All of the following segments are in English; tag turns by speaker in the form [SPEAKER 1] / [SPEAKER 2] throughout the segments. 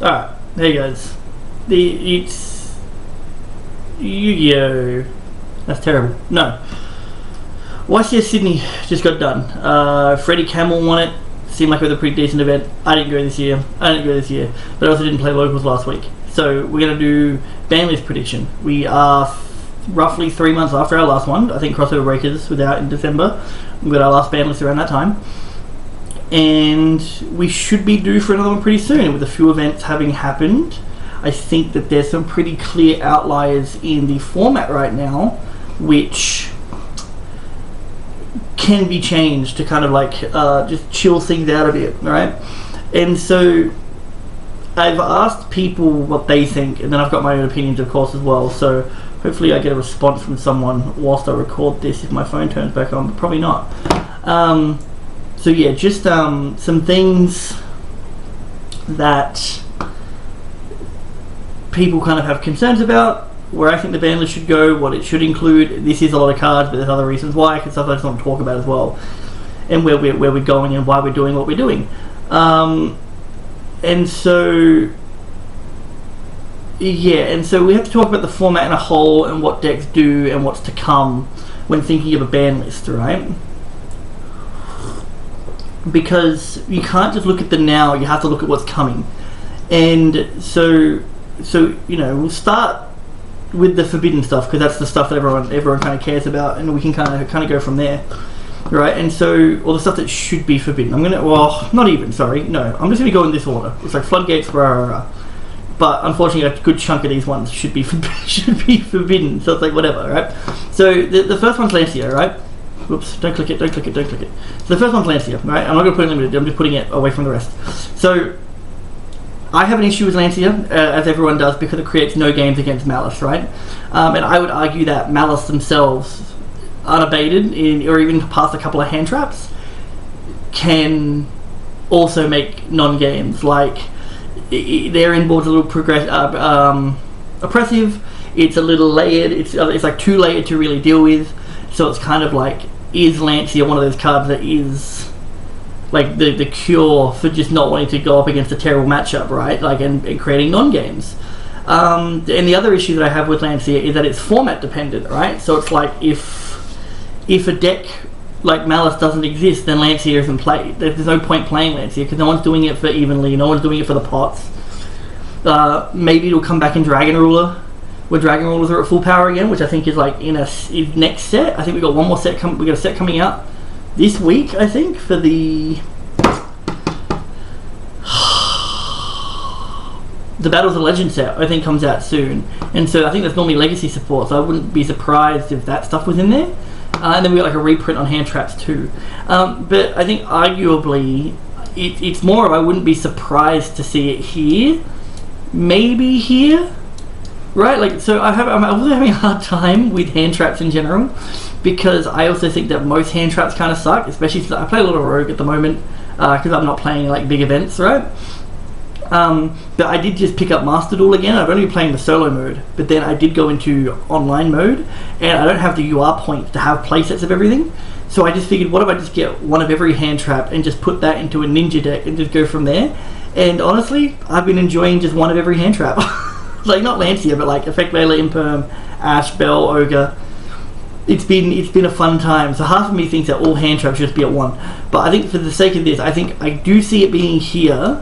[SPEAKER 1] Alright, there you guys. It's Yu-Gi-Oh! That's terrible. No. YCS Sydney just got done. Freddie Camel won it. Seemed like it was a pretty decent event. I didn't go this year, but I also didn't play locals last week. So we're going to do Banlist prediction. We are roughly 3 months after our last one. I think Crossover Breakers was out in December. We got our last Banlist around that time. And we should be due for another one pretty soon. With a few events having happened, I think that there's some pretty clear outliers in the format right now, which can be changed to kind of like just chill things out a bit, right? And so I've asked people what they think, and then I've got my own opinions, of course, as well. So hopefully I get a response from someone whilst I record this if my phone turns back on, but probably not. So yeah, just some things that people kind of have concerns about, where I think the ban list should go, what it should include. This is a lot of cards, but there's other reasons why, because stuff I just want to talk about as well, and where we're going and why we're doing what we're doing. And so yeah, and so we have to talk about the format in a whole and what decks do and what's to come when thinking of a ban list, right? Because you can't just look at the now, you have to look at what's coming. And so you know, we'll start with the forbidden stuff, because that's the stuff that everyone kind of cares about, and we can kind of go from there, right? And so all the stuff that should be forbidden, I'm just gonna go in this order. It's like Floodgates, but unfortunately a good chunk of these ones should be forbidden, so it's like whatever, right? So the first one's Lancia, right? Whoops, don't click it. So the first one's Lancia, right? I'm not going to put it in limited, I'm just putting it away from the rest. So I have an issue with Lancia, as everyone does, because it creates no games against Maliss, right? And I would argue that Maliss themselves, unabated, or even past a couple of hand traps, can also make non-games. Like, their inboard's a little oppressive, it's a little layered, it's like too layered to really deal with, so it's kind of like, is Lancia one of those cards that is like the cure for just not wanting to go up against a terrible matchup, right? Like, and creating non-games. And the other issue that I have with Lancia is that it's format dependent, right? So it's like, if a deck like Maliss doesn't exist, then Lancia isn't played. There's no point playing Lancia, because no one's doing it for evenly, no one's doing it for the pots. Maybe it'll come back in Dragon Ruler, where Dragon Rulers are at full power again, which I think is like in next set. I think we got one more set we got a set coming out this week, I think, for the Battles of Legend set, I think, comes out soon. And so I think that's normally legacy support, so I wouldn't be surprised if that stuff was in there. And then we got like a reprint on hand traps too. But I think arguably it's more of, I wouldn't be surprised to see it here, maybe here, right? Like, so I'm also having a hard time with hand traps in general, because I also think that most hand traps kind of suck, especially since I play a lot of Rogue at the moment, because I'm not playing like big events, right? But I did just pick up Master Duel again. I've only been playing the solo mode, but then I did go into online mode, and I don't have the UR points to have playsets of everything, so I just figured, what if I just get one of every hand trap and just put that into a ninja deck and just go from there. And honestly, I've been enjoying just one of every hand trap. Like, not Lancia, but like Effect Melee, Imperm, Ash, Bell, Ogre. It's been a fun time. So half of me thinks that all hand traps should just be at one, but I think for the sake of this, I think I do see it being here,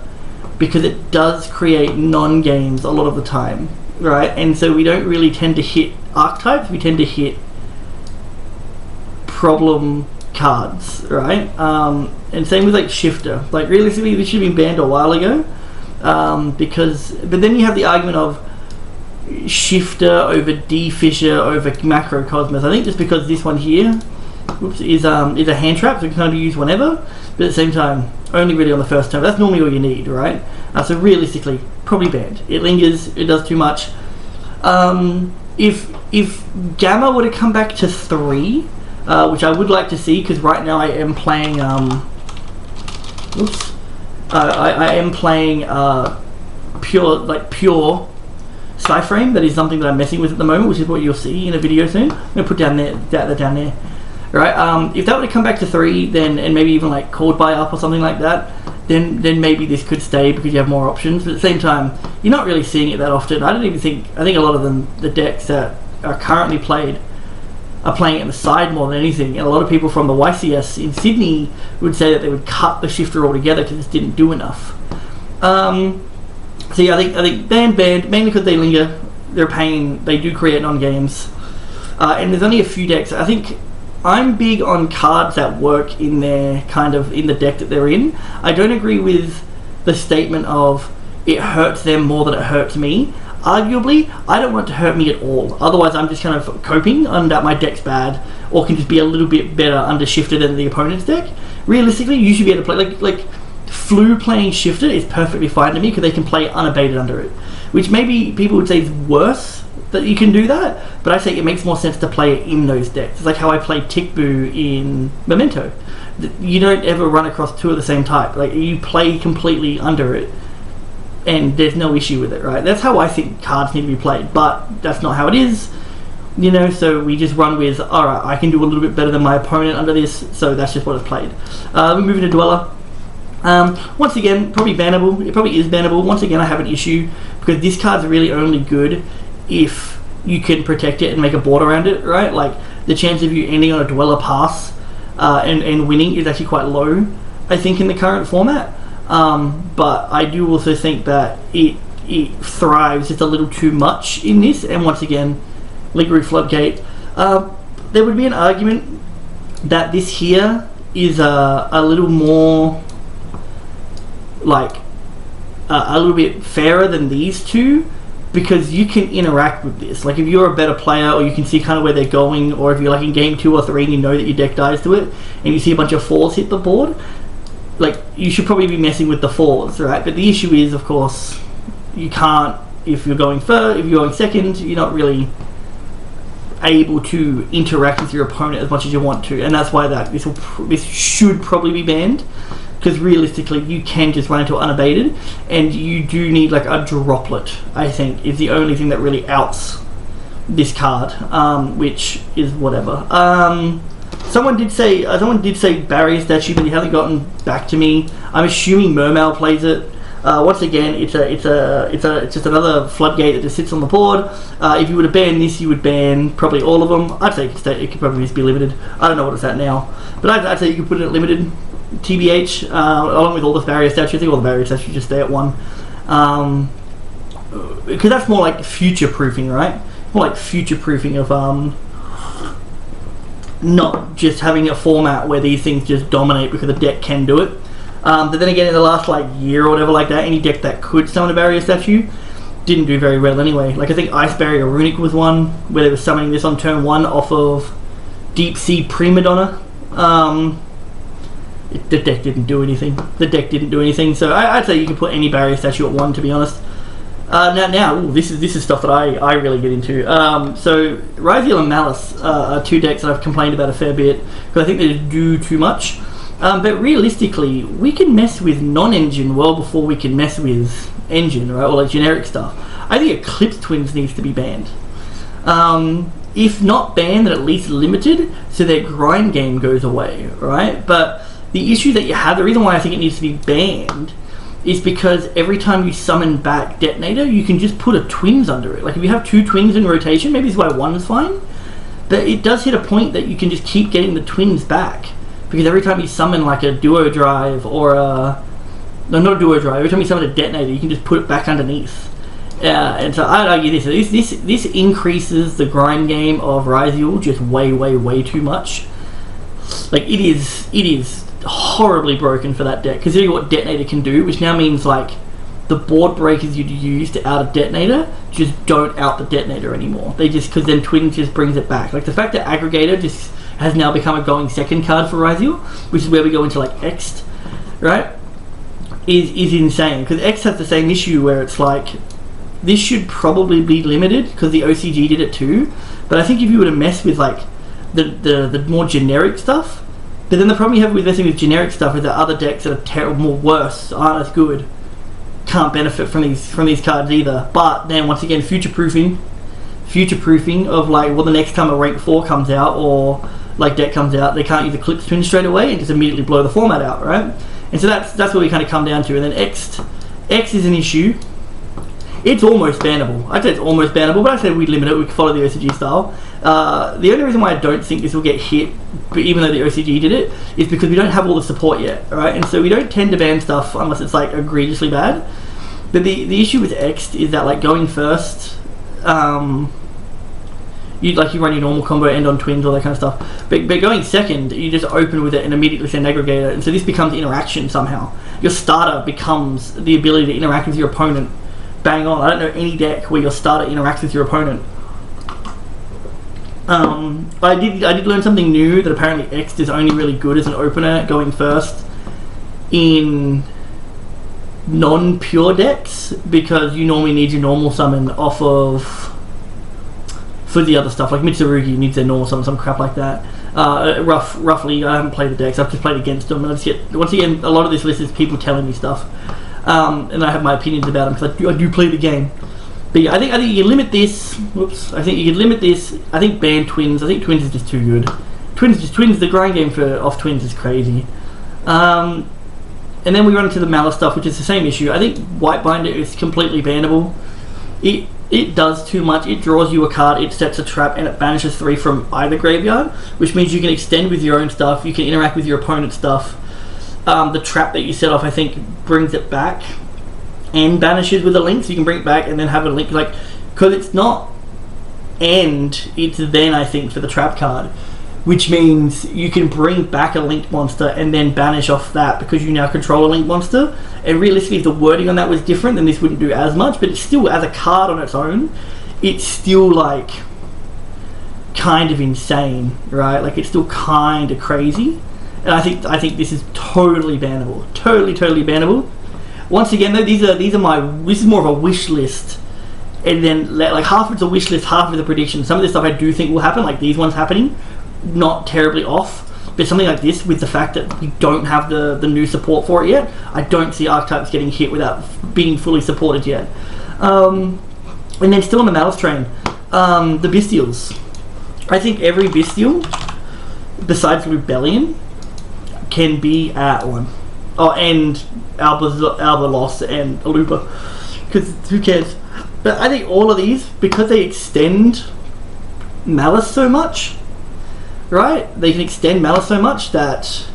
[SPEAKER 1] because it does create non-games a lot of the time, right? And so we don't really tend to hit archetypes, we tend to hit problem cards, right? And same with like Shifter. Like, realistically, this should have been banned a while ago, but then you have the argument of Shifter over D-Fisher over Macrocosmos. I think just because this one here is a hand trap, so it can kind of be used whenever, but at the same time, only really on the first turn. That's normally all you need, right? So realistically, probably banned. It lingers, it does too much. If Gamma were to come back to 3, which I would like to see, because right now I am playing I am playing pure Skyframe. That is something that I'm messing with at the moment, which is what you'll see in a video soon. I'm going to put down there. Right, if that were to come back to 3, then, and maybe even like Called by Up or something like that, then maybe this could stay because you have more options. But at the same time, you're not really seeing it that often. I think a lot of the decks that are currently played are playing it in the side more than anything. And a lot of people from the YCS in Sydney would say that they would cut the shifter altogether because it didn't do enough. So yeah, I think banned mainly because they linger. They're a pain. They do create non-games. And there's only a few decks. I think I'm big on cards that work in their in the deck that they're in. I don't agree with the statement of it hurts them more than it hurts me. Arguably, I don't want it to hurt me at all. Otherwise, I'm just kind of coping and that my deck's bad, or can just be a little bit better under shifter than the opponent's deck. Realistically, you should be able to play like Flu playing shifter is perfectly fine to me because they can play unabated under it, which maybe people would say is worse that you can do that, but I say it makes more sense to play it in those decks. It's like how I play Tickboo in Memento. You don't ever run across two of the same type. Like, you play completely under it and there's no issue with it, right? That's how I think cards need to be played, but that's not how it is, so we just run with, alright, I can do a little bit better than my opponent under this, so that's just what it's played. We're moving to Dweller. Once again, probably bannable. It probably is bannable. Once again, I have an issue because this card's really only good if you can protect it and make a board around it, right? Like, the chance of you ending on a Dweller pass and winning is actually quite low, I think, in the current format. But I do also think that it thrives just a little too much in this. And once again, Lingering Floodgate. There would be an argument that this here is a little more, like, a little bit fairer than these two, because you can interact with this. Like, if you're a better player, or you can see kind of where they're going, or if you're like in game 2 or 3 and you know that your deck dies to it, and you see a bunch of 4s hit the board, like, you should probably be messing with the 4s, right? But the issue is, of course, you can't, if you're going first, if you're going second, you're not really able to interact with your opponent as much as you want to, and that's why this should probably be banned. Because realistically, you can just run into unabated, and you do need like a droplet, I think, is the only thing that really outs this card, which is whatever. Someone did say Barrier Statue, but he hasn't gotten back to me. I'm assuming Mermail plays it. Once again, it's just another Floodgate that just sits on the board. If you were to ban this, you would ban probably all of them. I'd say it could probably just be limited. I don't know what it's at now, but I'd say you could put it at limited. TBH, along with all the Barrier Statues. I think all the Barrier Statues just stay at 1. Because that's more like future-proofing, right? More like future-proofing of not just having a format where these things just dominate because the deck can do it. But then again, in the last like year or whatever like that, any deck that could summon a Barrier Statue didn't do very well anyway. Like, I think Ice Barrier Runic was one where they were summoning this on turn 1 off of Deep Sea Prima Donna. The deck didn't do anything. So I'd say you can put any Barrier Statue at 1, to be honest. This is stuff that I really get into. So Bystial and Maliss are two decks that I've complained about a fair bit because I think they do too much. But realistically, we can mess with non-engine well before we can mess with engine, right? Or like generic stuff. I think Eclipse Twins needs to be banned. If not banned, then at least limited, so their grind game goes away, right? But the issue that you have, the reason why I think it needs to be banned, is because every time you summon back Detonator, you can just put a Twins under it. Like, if you have 2 Twins in rotation, maybe this is why 1 is fine, but it does hit a point that you can just keep getting the Twins back, because every time you summon like a Duo Drive or a... No, not a Duo Drive. Every time you summon a Detonator, you can just put it back underneath. And so I'd argue this increases the grind game of Bystial just way too much. Like, it is horribly broken for that deck, considering what Detonator can do, which now means like the board breakers you'd use to out a Detonator just don't out the Detonator anymore. They just, because then Twins just brings it back. Like, the fact that Aggregator just has now become a going second card for Bystial, which is where we go into like X, right, is insane, because X has the same issue where it's like, this should probably be limited because the OCG did it too, but I think if you were to mess with like the more generic stuff, but then the problem you have with messing with generic stuff is that other decks that are terrible, more worse, aren't as good, can't benefit from these cards either. But then once again, future-proofing of like, well, the next time a rank 4 comes out or like deck comes out, they can't use Eclipse Twin straight away and just immediately blow the format out, right?
[SPEAKER 2] And so that's where we kind of come down to. And then X is an issue. It's almost bannable. I'd say it's almost bannable, but I said we'd limit it. We could follow the OCG style. The only reason why I don't think this will get hit, but even though the OCG did it, is because we don't have all the support yet, right? And so we don't tend to ban stuff unless it's like egregiously bad. But the issue with X is that like going first, you run your normal combo, end on twins, all that kind of stuff. But going second, you just open with it and immediately send aggregator, and so this becomes interaction somehow. Your starter becomes the ability to interact with your opponent. Bang on. I don't know any deck where your starter interacts with your opponent. I did learn something new, that apparently X is only really good as an opener going first in non-pure decks, because you normally need your normal summon off of, for the other stuff like Mitsurugi needs their normal summon, some crap like that. Roughly, I haven't played the decks, I've just played against them, and I just get, once again, a lot of this list is people telling me stuff. And I have my opinions about them because I do play the game. But yeah, I think you limit this. Whoops. I think you could limit this. I think ban twins. I think twins is just too good. Twins. The grind game for off twins is crazy. And then we run into the Maliss stuff, which is the same issue. I think White Binder is completely bannable. It does too much. It draws you a card, it sets a trap, and it banishes 3 from either graveyard, which means you can extend with your own stuff. You can interact with your opponent's stuff. The trap that you set off, I think, brings it back and banishes with a link, so you can bring it back and then have a link, like, because it's not and it's then, I think, for the trap card, which means you can bring back a linked monster and then banish off that because you now control a linked monster. And realistically, if the wording on that was different, then this wouldn't do as much, but it's still, as a card on its own, it's still like kind of insane, right? Like, it's still kind of crazy. And I think this is totally bannable. Totally bannable. Once again, though, this is more of a wish list. And then, like, half of it's a wish list, half of the prediction. Some of this stuff I do think will happen, like these ones happening. Not terribly off. But something like this, with the fact that we don't have the new support for it yet, I don't see archetypes getting hit without being fully supported yet. And then still on the Maliss train, the Bystials. I think every Bystial, besides Rebellion, can be at 1. Oh, and Albalos and Aluba, because who cares? But I think all of these, because they extend Maliss so much, right? They can extend Maliss so much that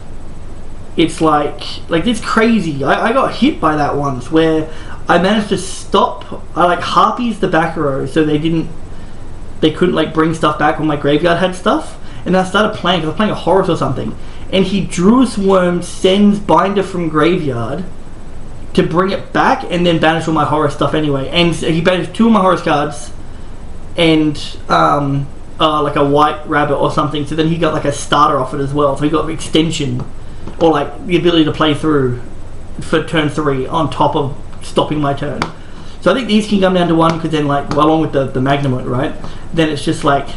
[SPEAKER 2] it's like it's crazy. I got hit by that once where I managed to stop. I like harpies the back row so they couldn't like bring stuff back when my graveyard had stuff. And then I started playing, because I was playing a Horus or something, and he Druid's Worm sends Binder from graveyard to bring it back and then banish all my Horus stuff anyway. And he banished 2 of my Horus cards and like a White Rabbit or something, so then he got like a starter off it as well. So he got extension, or like the ability to play through for turn 3 on top of stopping my turn. So I think these can come down to 1, because then, like, well, along with the Magnamut, right? Then it's just like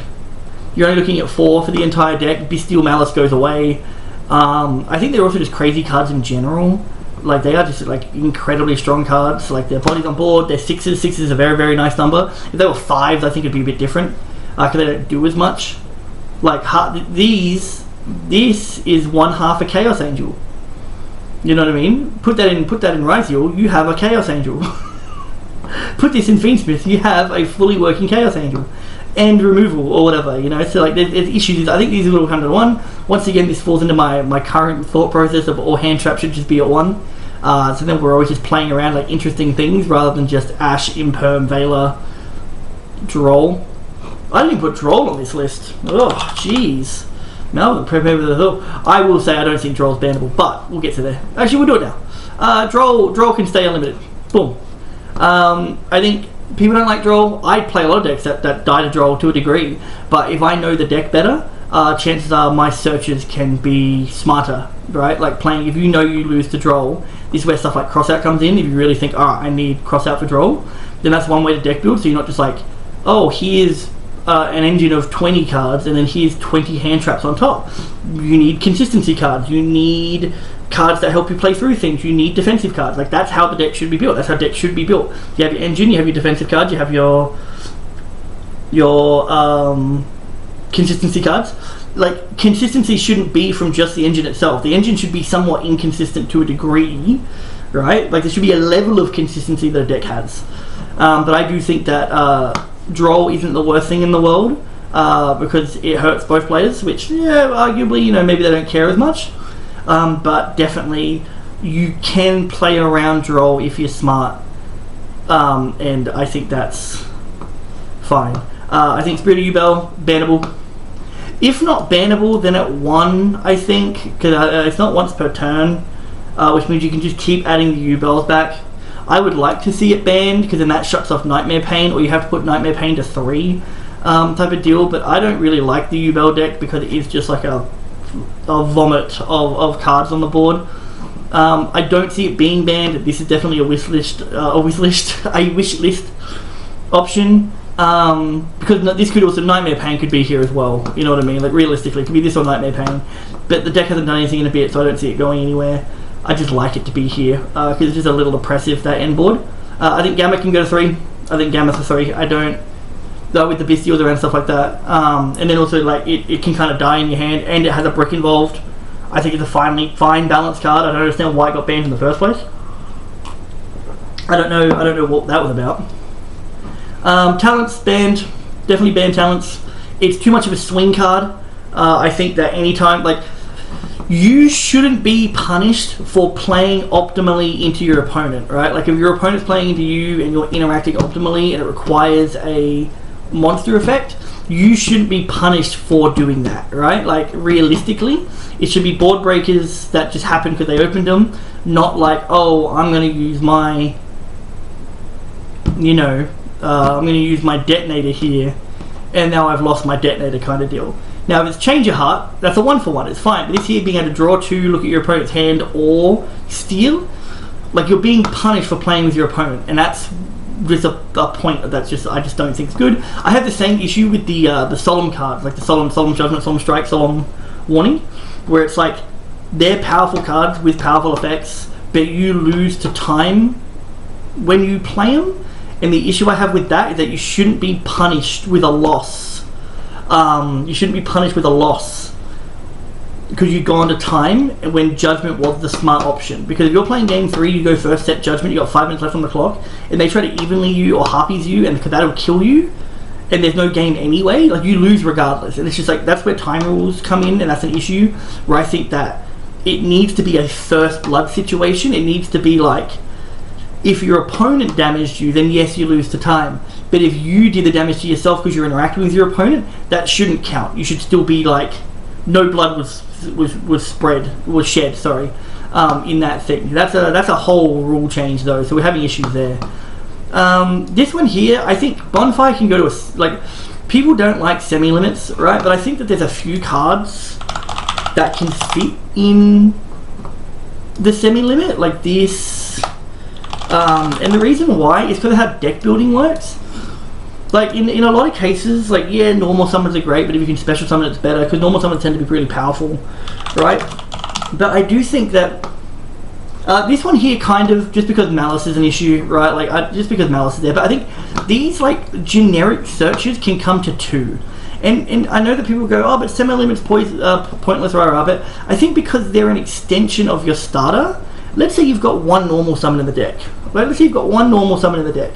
[SPEAKER 2] you're only looking at 4 for the entire deck. Bystial Maliss goes away. I think they're also just crazy cards in general. Like, they are just like incredibly strong cards. Like, their body's on board, they're 6s. 6 is a very, very nice number. If they were 5s, I think it'd be a bit different, because they don't do as much. Like, this is 1/2 a Chaos Angel. You know what I mean? Put that in Ryziel, you have a Chaos Angel. Put this in Fiendsmith, you have a fully working Chaos Angel. And removal, or whatever, you know. So, like, there's issues. I think these will come to 1. Once again, this falls into my current thought process of all hand traps should just be at 1. So then we're always just playing around, like, interesting things, rather than just Ash, Imperm, Veiler, Droll. I didn't even put Droll on this list. Oh, jeez. No, prepare with the thought. I will say I don't think Droll's bannable, but we'll get to there. Actually, we'll do it now. Droll can stay unlimited. Boom. I think people don't like Droll. I play a lot of decks that die to Droll to a degree, but if I know the deck better, chances are my searches can be smarter, right? Like, playing, if you know you lose to Droll, this is where stuff like Crossout comes in. If you really think, I need Crossout for Droll, then that's one way to deck build, so you're not just like, oh, here's an engine of 20 cards, and then here's 20 hand traps on top. You need consistency cards. You need cards that help you play through things. You need defensive cards. Like, that's how the deck should be built. That's how decks should be built. You have your engine, you have your defensive cards, you have your
[SPEAKER 1] consistency cards. Like, consistency shouldn't be from just the engine itself. The engine should be somewhat inconsistent to a degree, right? Like, there should be a level of consistency that a deck has. But I do think that Droll isn't the worst thing in the world, because it hurts both players, which, yeah, arguably, you know, maybe they don't care as much. But definitely, you can play around Droll if you're smart. And I think that's fine. I think Spirit of Yubel, bannable. If not bannable, then at 1, I think, because it's not once per turn, which means you can just keep adding the Yubels back. I would like to see it banned, because then that shuts off Nightmare Pain, or you have to put Nightmare Pain to 3 type of deal, but I don't really like the Yubel deck, because it is just like a vomit of cards on the board. I don't see it being banned. This is definitely a wish list option. Because this could also, Nightmare Pain could be here as well, you know what I mean? Like, realistically, it could be this or Nightmare Pain, but the deck hasn't done anything in a bit, so I don't see it going anywhere. I just like it to be here, because it's just a little oppressive, that end board. I think Gamma can go to 3. I think Gamma's a 3. I don't, with the Bystials around, stuff like that. And then also, like, it can kind of die in your hand, and it has a brick involved. I think it's a fine balanced card. I don't understand why it got banned in the first place. I don't know what that was about. Talents banned, definitely banned talents. It's too much of a swing card. I think that anytime, like, you shouldn't be punished for playing optimally into your opponent, right? Like, if your opponent's playing into you and you're interacting optimally and it requires a monster effect, you shouldn't be punished for doing that, right? Like, realistically, it should be board breakers that just happen because they opened them, not like, oh, I'm going to use my, you know, I'm going to use my detonator here, and now I've lost my detonator kind of deal. Now, if it's Change Your Heart, that's a 1-for-1, it's fine. But this here, being able to draw 2, look at your opponent's hand, or steal, like, you're being punished for playing with your opponent, and that's just a point that's just, I just don't think it's good. I have the same issue with the Solemn cards, like the Solemn Judgment, Solemn Strike, Solemn Warning, where it's like, they're powerful cards with powerful effects, but you lose to time when you play them. And the issue I have with that is that you shouldn't be punished with a loss. You shouldn't be punished with a loss because you've gone to time when Judgment was the smart option. Because if you're playing game 3, you go first, set Judgment, you got 5 minutes left on the clock, and they try to evenly you or harpies you, and that'll kill you, and there's no game anyway, like, you lose regardless. And it's just like, that's where time rules come in, and that's an issue where I think that it needs to be a first blood situation. It needs to be like, if your opponent damaged you, then yes, you lose to time. But if you did the damage to yourself because you're interacting with your opponent, that shouldn't count. You should still be like, no blood was shed, sorry, in that thing. That's a whole rule change though, so we're having issues there. This one here, I think Bonfire can go to like, people don't like semi-limits, right? But I think that there's a few cards that can fit in the semi-limit, like this. And the reason why is because of how deck building works. Like, in a lot of cases, like, yeah, normal summons are great, but if you can special summon, it's better, because normal summons tend to be really powerful, right? But I do think that this one here, kind of, just because Maliss is an issue, right? Like, just because Maliss is there, but I think these, like, generic searches can come to 2. And I know that people go, oh, but semi-limit's pointless, rah, but I think because they're an extension of your starter. Let's say you've got 1 normal summon in the deck. Right? Let's say you've got 1 normal summon in the deck,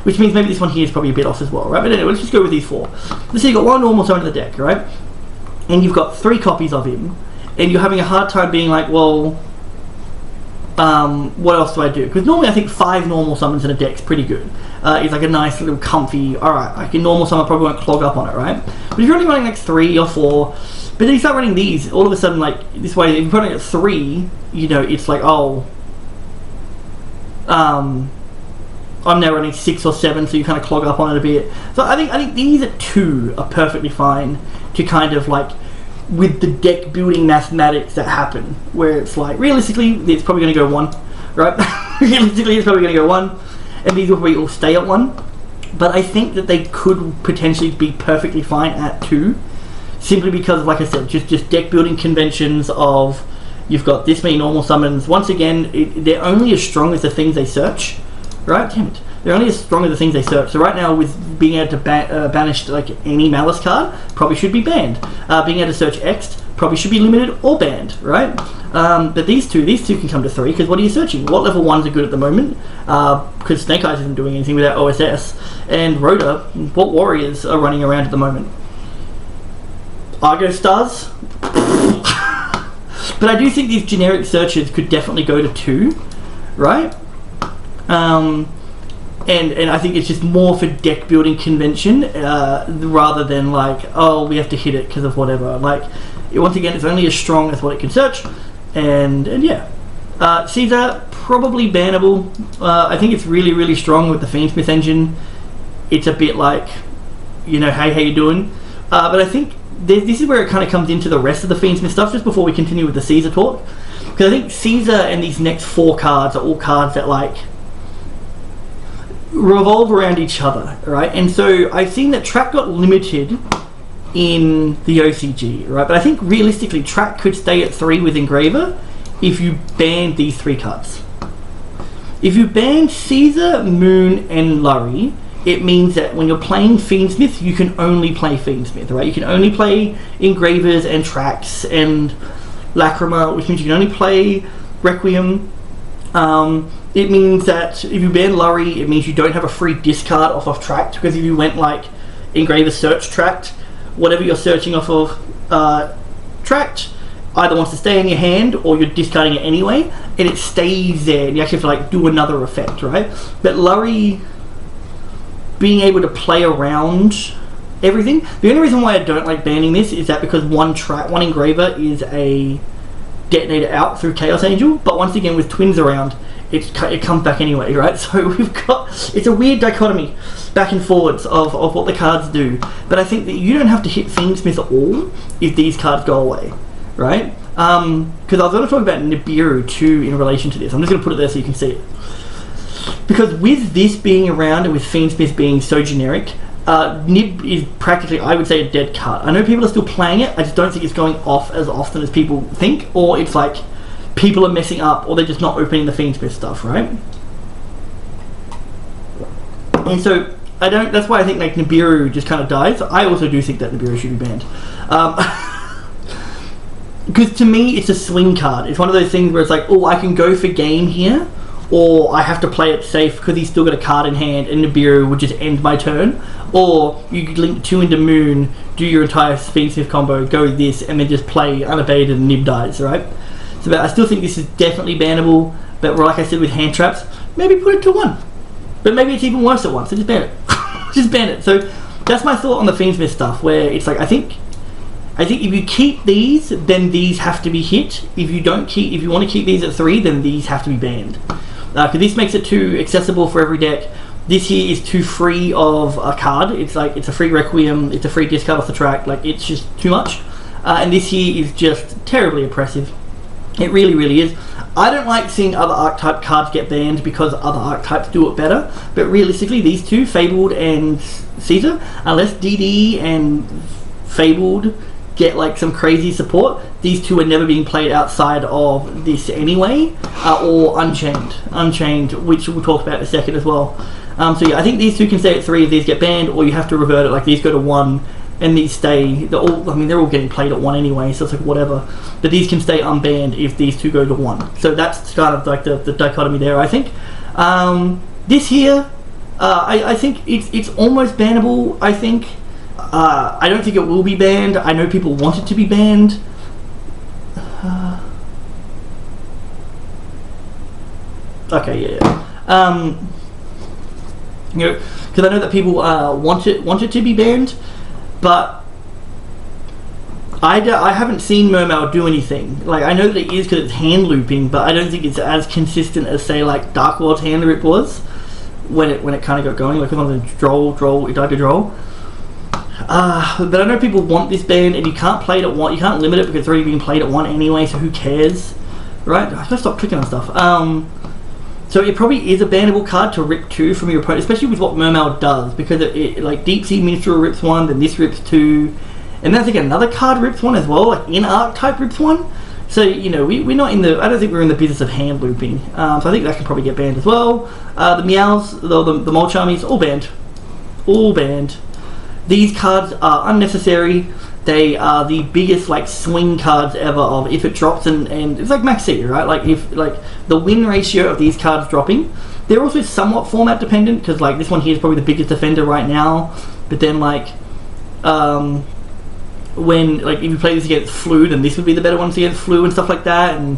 [SPEAKER 1] which means maybe this one here is probably a bit off as well, right? But anyway, let's just go with these 4. Let's say you've got 1 normal summon in the deck, right? And you've got 3 copies of him, and you're having a hard time being like, well, what else do I do? Because normally I think 5 normal summons in a deck is pretty good. It's like a nice little comfy, alright, I can normal summon, probably won't clog up on it, right? But if you're only running like 3 or 4, but then you start running these, all of a sudden, like, this way, if you're running at 3, you know, it's like, oh, I'm now running 6 or 7, so you kind of clog up on it a bit. So I think these are 2 are perfectly fine to kind of like, with the deck building mathematics that happen, where it's like, realistically, it's probably going to go 1, right? Realistically, it's probably going to go 1, and these will probably all stay at 1. But I think that they could potentially be perfectly fine at 2, simply because of, like I said, just deck building conventions of, you've got this many normal summons. Once again, they're only as strong as the things they search,
[SPEAKER 2] right? Damn it. They're only as strong as the things they search. So right now, with being able to banish like any Maliss card, probably should be banned. Being able to search X probably should be limited or banned, right? But these two can come to 3, because what are you searching? What level 1s are good at the moment? Because Snake Eyes isn't doing anything without OSS. And Rhoda, what warriors are running around at the moment? Argo Stars? But I do think these generic searches could definitely go to 2, right? And I think it's just more for deck building convention rather than like, oh, we have to hit it because of whatever. Like, once again, it's only as strong as what it can search, and yeah. Caesar, probably bannable. I think it's really, really strong with the Fiendsmith engine. It's a bit like, you know, hey, how you doing? But I think this is where it kind of comes into the rest of the Fiendsmith stuff, just before we continue with the Caesar talk. Because I think Caesar and these next 4 cards are all cards that, like, revolve around each other, right? And so I've seen that Track got limited in the OCG, right? But I think realistically Track could stay at 3 with Engraver if you banned these 3 cards. If you ban Caesar, Moon, and Lurry, it means that when you're playing Fiendsmith, you can only play Fiendsmith, right? You can only play Engravers and Tracks and Lacrima, which means you can only play Requiem. It means that if you ban Lurry, it means you don't have a free discard off of Tract, because if you went like Engraver Search Tract, whatever you're searching off of Tract either wants to stay in your hand or you're discarding it anyway, and it stays there, and you actually have to like do another effect, right? But Lurry being able to play around everything. The only reason why I don't like banning this is that because one Engraver is a detonator out through Chaos Angel, but once again with twins around, it comes back anyway, right? So we've got, it's a weird dichotomy back and forwards of what the cards do. But I think that you don't have to hit Fiendsmith at all if these cards go away, right? Because I was going to talk about Nibiru too in relation to this. I'm just going to put it there so you can see it. Because with this being around and with Fiendsmith being so generic, Nib is practically, I would say, a dead card. I know people are still playing it, I just don't think it's going off as often as people think, or it's like people are messing up, or they're just not opening the Fiendsmith stuff, right? And so that's why I think like Nibiru just kind of dies. I also do think that Nibiru should be banned. Because to me, it's a swing card. It's one of those things where it's like, oh, I can go for game here, or I have to play it safe because he's still got a card in hand and Nibiru would just end my turn. Or you could link 2 into Moon, do your entire Fiendsmith combo, go with this, and then just play unabated and Nib dies, right? So but I still think this is definitely bannable, but like I said with hand traps, maybe put it to 1. But maybe it's even worse at 1, so just ban it. Just ban it. So that's my thought on the Fiendsmith stuff, where it's like, I think if you keep these, then these have to be hit. If you want to keep these at 3, then these have to be banned. Because this makes it too accessible for every deck. This here is too free of a card. It's like, it's a free Requiem, it's a free discard off the track, like it's just too much. And this here is just terribly oppressive. It really, really is. I don't like seeing other archetype cards get banned because other archetypes do it better. But realistically, these two, Fabled and Caesar, unless DD and Fabled get like some crazy support, these two are never being played outside of this anyway, or Unchained, which we'll talk about in a second as well. So yeah, I think these two can stay at 3 if these get banned, or you have to revert it, like these go to 1 and these stay, they're all getting played at 1 anyway, so it's like whatever. But these can stay unbanned if these two go to 1. So that's kind of like the dichotomy there, I think. This here, I think it's almost bannable, I think. I don't think it will be banned. I know people want it to be banned. Okay, yeah. You know, because I know that people want it to be banned, but I haven't seen Mermail do anything. Like, I know that it is because it's hand looping, but I don't think it's as consistent as, say, like Dark World's hand loop was when it kind of got going. Like, on the Droll, it died to Droll. But I know people want this banned, and you can't play it at 1. You can't limit it because it's already being played at 1 anyway. So who cares, right? I gotta stop clicking on stuff. So it probably is a bannable card to rip 2 from your opponent, especially with what Mermail does, because it like Deep Sea Minstrel rips 1, then this rips 2, and then I think another card rips 1 as well, like In Archetype rips 1. So we're not in the. I don't think we're in the business of hand looping. So I think that can probably get banned as well. The meows, the mulch armies, all banned. All banned. These cards are unnecessary. They are the biggest swing cards ever. Of if it drops and it's like Max C, right? Like if the win ratio of these cards dropping. They're also somewhat format dependent because this one here is probably the biggest defender right now. But then when if you play this against Flu, then this would be the better ones against Flu and stuff like that, and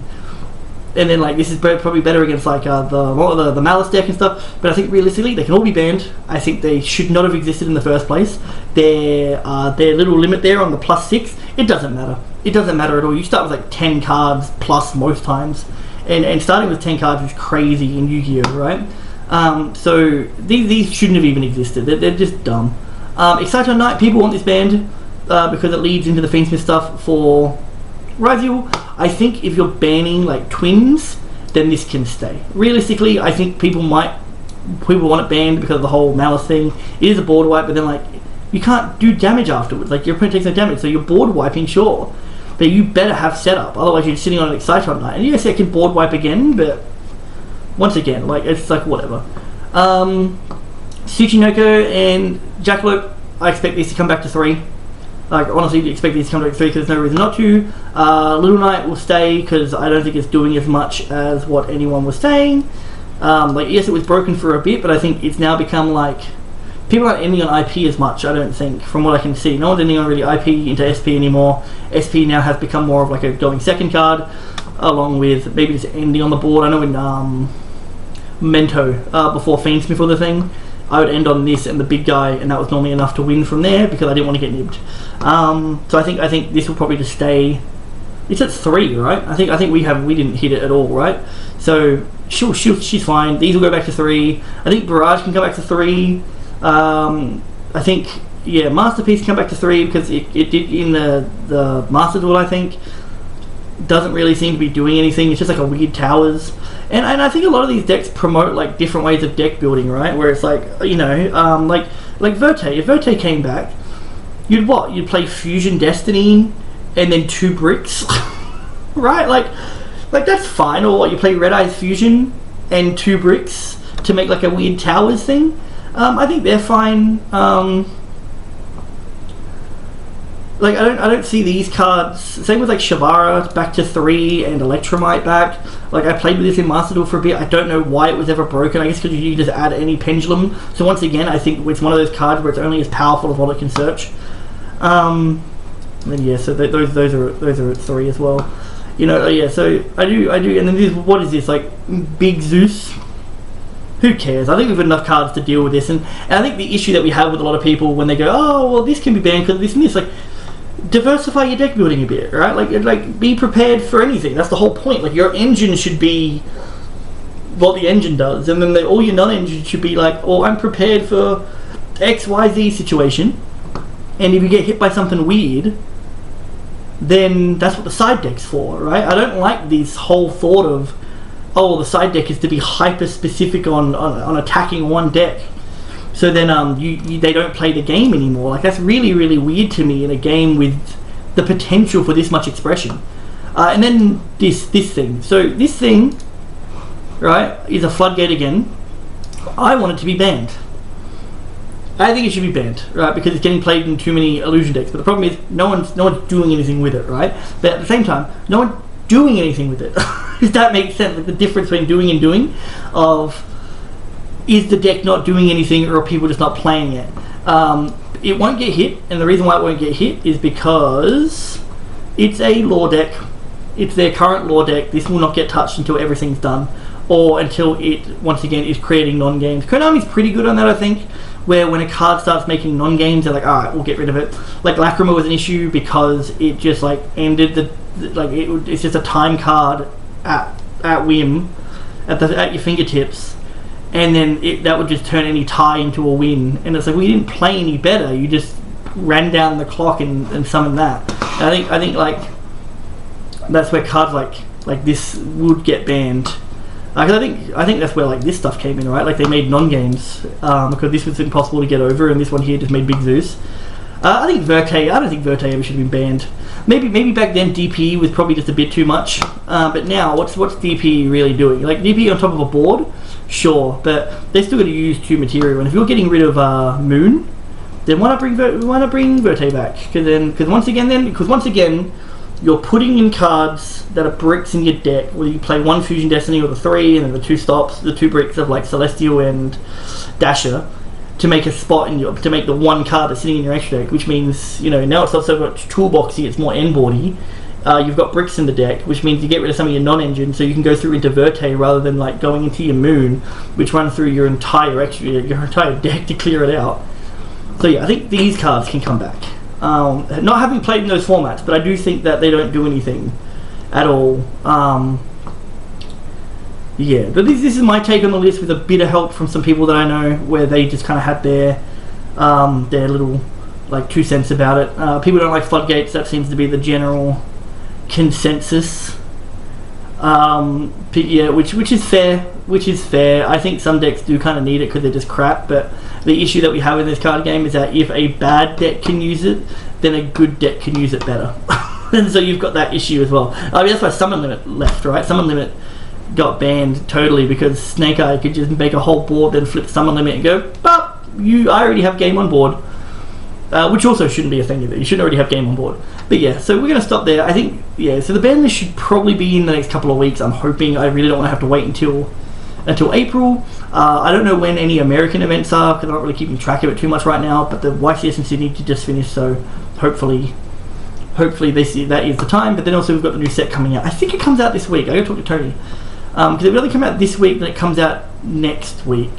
[SPEAKER 2] then this is probably better against the Maliss deck and stuff. But I think realistically they can all be banned. I think they should not have existed in the first place. Their little limit there on the +6, it doesn't matter. It doesn't matter at all. You start with 10 cards plus most times, and starting with 10 cards is crazy in Yu-Gi-Oh, right? So these shouldn't have even existed. They're just dumb. Exciton Knight, people want this banned. Because it leads into the Fiendsmith stuff for Ryziel. I think if you're banning twins, then this can stay. Realistically, I think people want it banned because of the whole Maliss thing. It is a board wipe, but then you can't do damage afterwards. Your opponent takes no damage, so you're board wiping, sure, but you better have setup. Otherwise, you're sitting on an Exciton Knight. And yes, I can board wipe again, but once again, it's whatever. Tsuchinoko and Jackalope, I expect these to come back to 3. Honestly, you expect these to come back to 3 because there's no reason not to. Little Knight will stay because I don't think it's doing as much as what anyone was saying. Yes, it was broken for a bit, but I think it's now become people aren't ending on IP as much, I don't think, from what I can see. No one's ending on really IP into SP anymore. SP now has become more of a going second card, along with maybe just ending on the board. I know in Mento, before Fiendsmith was the thing, I would end on this and the big guy, and that was normally enough to win from there because I didn't want to get nibbed. So I think this will probably just stay. It's at 3, right? I think we didn't hit it at all, right? So she's fine. These will go back to 3. I think Barrage can go back to 3. I think Masterpiece can come back to 3 because it did in the Master Duel. I think doesn't really seem to be doing anything. It's just a weird towers. And I think a lot of these decks promote different ways of deck building, right? Where it's Verte. If Verte came back, you'd play Fusion Destiny and then 2 bricks, right? That's fine. Or you play Red Eyes Fusion and 2 bricks to make a weird towers thing. I think they're fine. I don't see these cards. Same with Shavara back to 3 and Electromite back. I played with this in Master Duel for a bit. I don't know why it was ever broken. I guess because you just add any pendulum. So once again, I think it's one of those cards where it's only as powerful as what it can search. So those are at 3 as well. So I do. And then what is this Big Zeus? Who cares? I think we've got enough cards to deal with this. And I think the issue that we have with a lot of people when they go, oh well, this can be banned because of this and this, diversify your deck building a bit, right? Be prepared for anything. That's the whole point. Your engine should be what the engine does, and then all your non-engine should be I'm prepared for XYZ situation, and if you get hit by something weird, then that's what the side deck's for, right? I don't like this whole thought of, the side deck is to be hyper specific on attacking one deck. So then they don't play the game anymore. That's really, really weird to me in a game with the potential for this much expression. And then this thing. So this thing, right, is a Floodgate again. I want it to be banned. I think it should be banned, right, because it's getting played in too many illusion decks. But the problem is no one's doing anything with it, right? But at the same time, no one's doing anything with it. Does that make sense? The difference between doing and doing of... Is the deck not doing anything, or are people just not playing it? It won't get hit, and the reason why it won't get hit is because it's a lore deck. It's their current lore deck. This will not get touched until everything's done, or until it, once again, is creating non-games. Konami's pretty good on that, I think, where when a card starts making non-games, they're alright, we'll get rid of it. Lacrima was an issue because it just, ended it's just a time card at whim, at your fingertips. And then that would just turn any tie into a win. And it's we didn't play any better. You just ran down the clock and summoned that. And I think that's where cards like this would get banned. Because I think that's where this stuff came in, right? They made non-games because this was impossible to get over, and this one here just made Big Zeus. I don't think Verte ever should have been banned. maybe back then DP was probably just a bit too much, but now what's DP really doing? Like DP on top of a board, sure, but they still got to use 2 material, and if you're getting rid of Moon, then why not bring Verte back? Because once again you're putting in cards that are bricks in your deck, where you play 1 Fusion Destiny or the 3, and then the 2 stops, the 2 bricks of like Celestial and Dasher, to make a spot to make the 1 card that's sitting in your extra deck, which means, now it's also got toolboxy, it's more n-boardy. You've got bricks in the deck, which means you get rid of some of your non-engine, so you can go through into Verte rather than like going into your Moon, which runs through your entire deck to clear it out. So yeah, I think these cards can come back. Not having played in those formats, but I do think that they don't do anything at all. Yeah, but this is my take on the list, with a bit of help from some people that I know, where they just kind of had their little like 2 cents about it. People don't like Floodgates. That seems to be the general consensus. Yeah, which is fair. I think some decks do kind of need it because they're just crap, but the issue that we have in this card game is that if a bad deck can use it, then a good deck can use it better. And so you've got that issue as well. I mean, that's why Summon Limit left, right? Summon Limit got banned totally because Snake Eye could just make a whole board, then flip Summon Limit and go, but I already have game on board. Which also shouldn't be a thing either. You shouldn't already have game on board. But yeah, so we're going to stop there. I think, yeah, so the ban list should probably be in the next couple of weeks. I'm hoping. I really don't want to have to wait until April. I don't know when any American events are, because I'm not really keeping track of it too much right now, but the YCS in Sydney just finished, so hopefully they see that is the time. But then also we've got the new set coming out. I think it comes out this week. I got to talk to Tony. Because it really come out this week, then it comes out next week.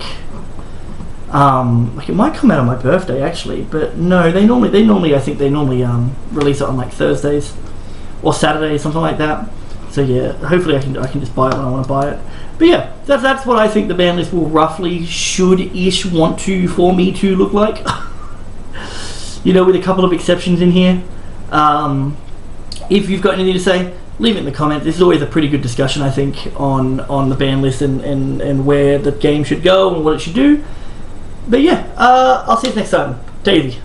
[SPEAKER 2] Like it might come out on my birthday actually, but no, they normally I think they normally release it on like Thursdays or Saturdays, something like that. So yeah, hopefully I can just buy it when I want to buy it. But yeah, that's what I think the ban list will roughly want for me to look like. With a couple of exceptions in here. If you've got anything to say, leave it in the comments. This is always a pretty good discussion, I think, on the ban list and where the game should go and what it should do. But yeah, I'll see you next time. Take it easy.